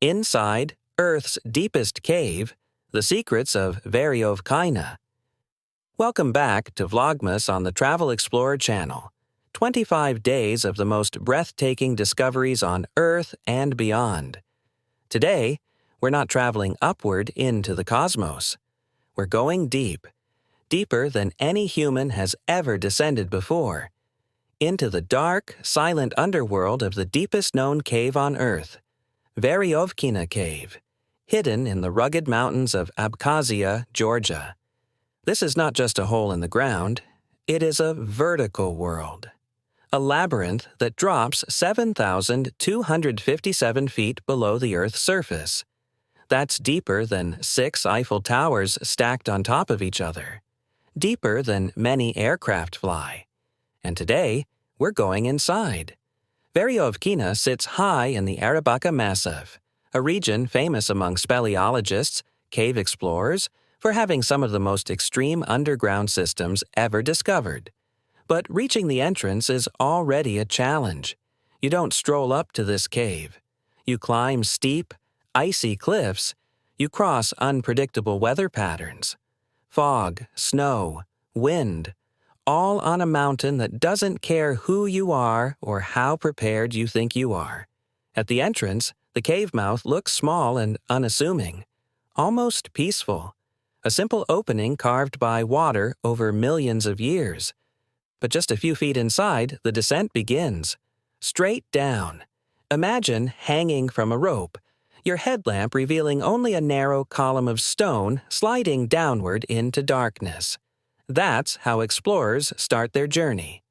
Inside Earth's deepest cave, the secrets of Veriovkina. Welcome back to Vlogmas on the Travel Explorer channel. 25 days of the most breathtaking discoveries on Earth and beyond. Today, we're not traveling upward into the cosmos. We're going deep, deeper than any human has ever descended before, into the dark, silent underworld of the deepest known cave on Earth, Veriovkina Cave, hidden in the rugged mountains of Abkhazia, Georgia. This is not just a hole in the ground, it is a vertical world. A labyrinth that drops 7,257 feet below the Earth's surface. That's deeper than 6 Eiffel Towers stacked on top of each other. Deeper than many aircraft fly. And today, we're going inside. Veriovkina sits high in the Arabaka Massif, a region famous among speleologists, cave explorers, for having some of the most extreme underground systems ever discovered. But reaching the entrance is already a challenge. You don't stroll up to this cave. You climb steep, icy cliffs. You cross unpredictable weather patterns. Fog, snow, wind, all on a mountain that doesn't care who you are or how prepared you think you are. At the entrance, the cave mouth looks small and unassuming, almost peaceful. A simple opening carved by water over millions of years. But just a few feet inside, the descent begins. Straight down. Imagine hanging from a rope, your headlamp revealing only a narrow column of stone sliding downward into darkness. That's how explorers start their journey.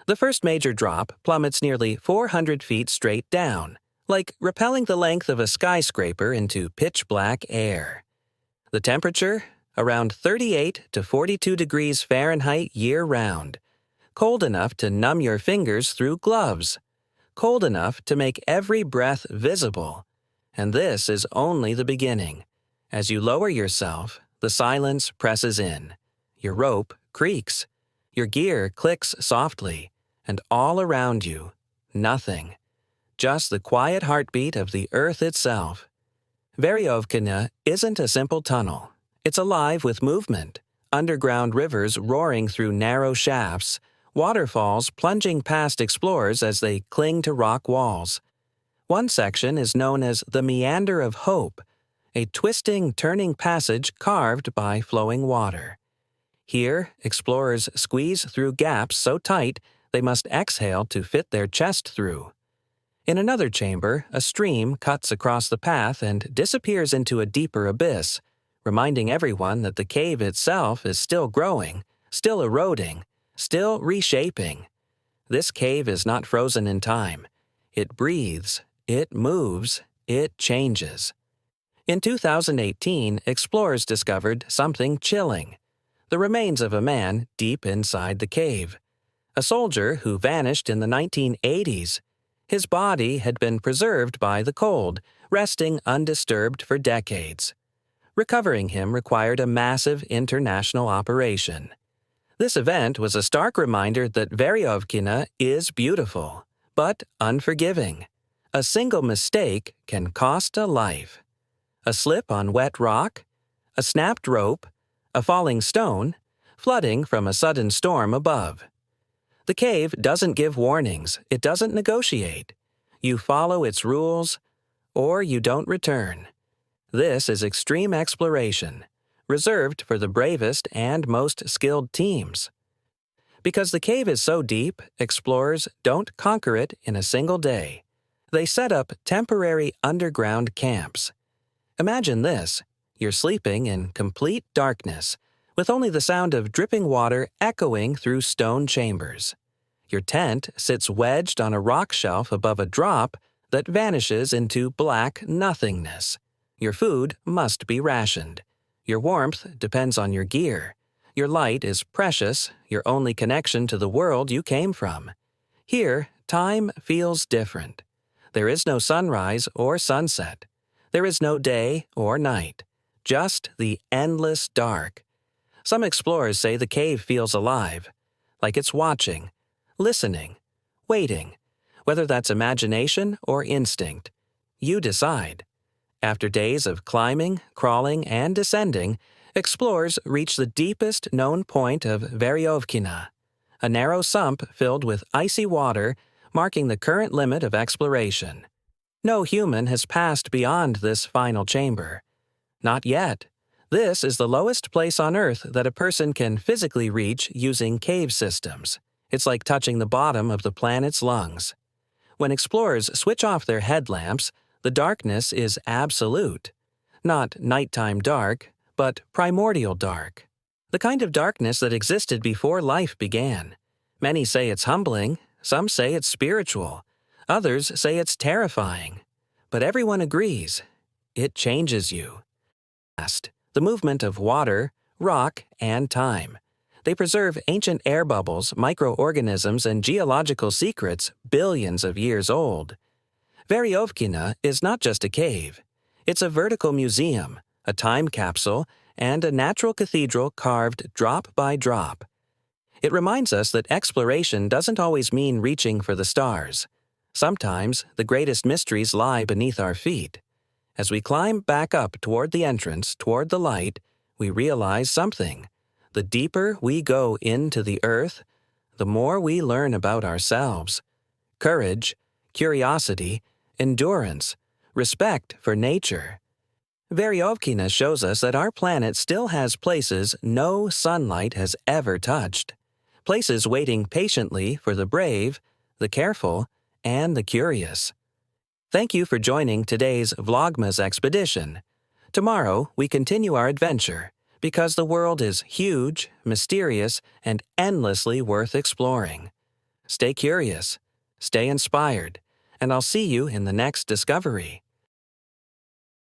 The first major drop plummets nearly 400 feet straight down, like rappelling the length of a skyscraper into pitch-black air. The temperature? Around 38 to 42 degrees Fahrenheit year-round. Cold enough to numb your fingers through gloves. Cold enough to make every breath visible. And this is only the beginning. As you lower yourself, the silence presses in. Your rope creaks. Your gear clicks softly. And all around you, nothing. Just the quiet heartbeat of the Earth itself. Veriovkina isn't a simple tunnel. It's alive with movement. Underground rivers roaring through narrow shafts. Waterfalls plunging past explorers as they cling to rock walls. One section is known as the Meander of Hope, a twisting, turning passage carved by flowing water. Here, explorers squeeze through gaps so tight they must exhale to fit their chest through. In another chamber, a stream cuts across the path and disappears into a deeper abyss, reminding everyone that the cave itself is still growing, still eroding, still reshaping. This cave is not frozen in time. It breathes, it moves, it changes. In 2018, explorers discovered something chilling. The remains of a man deep inside the cave. A soldier who vanished in the 1980s. His body had been preserved by the cold, resting undisturbed for decades. Recovering him required a massive international operation. This event was a stark reminder that Veriovkina is beautiful, but unforgiving. A single mistake can cost a life. A slip on wet rock, a snapped rope, a falling stone, flooding from a sudden storm above. The cave doesn't give warnings, it doesn't negotiate. You follow its rules, or you don't return. This is extreme exploration, reserved for the bravest and most skilled teams. Because the cave is so deep, explorers don't conquer it in a single day. They set up temporary underground camps. Imagine this. You're sleeping in complete darkness, with only the sound of dripping water echoing through stone chambers. Your tent sits wedged on a rock shelf above a drop that vanishes into black nothingness. Your food must be rationed. Your warmth depends on your gear. Your light is precious, your only connection to the world you came from. Here, time feels different. There is no sunrise or sunset. There is no day or night. Just the endless dark. Some explorers say the cave feels alive, like it's watching, listening, waiting. Whether that's imagination or instinct, you decide. After days of climbing, crawling, and descending, explorers reach the deepest known point of Veryovkina, a narrow sump filled with icy water, marking the current limit of exploration. No human has passed beyond this final chamber. Not yet. This is the lowest place on Earth that a person can physically reach using cave systems. It's like touching the bottom of the planet's lungs. When explorers switch off their headlamps, the darkness is absolute. Not nighttime dark, but primordial dark. The kind of darkness that existed before life began. Many say it's humbling, some say it's spiritual, others say it's terrifying. But everyone agrees, it changes you. Last, the movement of water, rock, and time. They preserve ancient air bubbles, microorganisms, and geological secrets billions of years old. Veryovkina is not just a cave. It's a vertical museum, a time capsule, and a natural cathedral carved drop by drop. It reminds us that exploration doesn't always mean reaching for the stars. Sometimes the greatest mysteries lie beneath our feet. As we climb back up toward the entrance, toward the light, we realize something. The deeper we go into the earth, the more we learn about ourselves. Courage, curiosity, endurance, respect for nature. Veryovkina shows us that our planet still has places no sunlight has ever touched. Places waiting patiently for the brave, the careful, and the curious. Thank you for joining today's Vlogmas expedition. Tomorrow, we continue our adventure, because the world is huge, mysterious, and endlessly worth exploring. Stay curious, stay inspired, and I'll see you in the next discovery.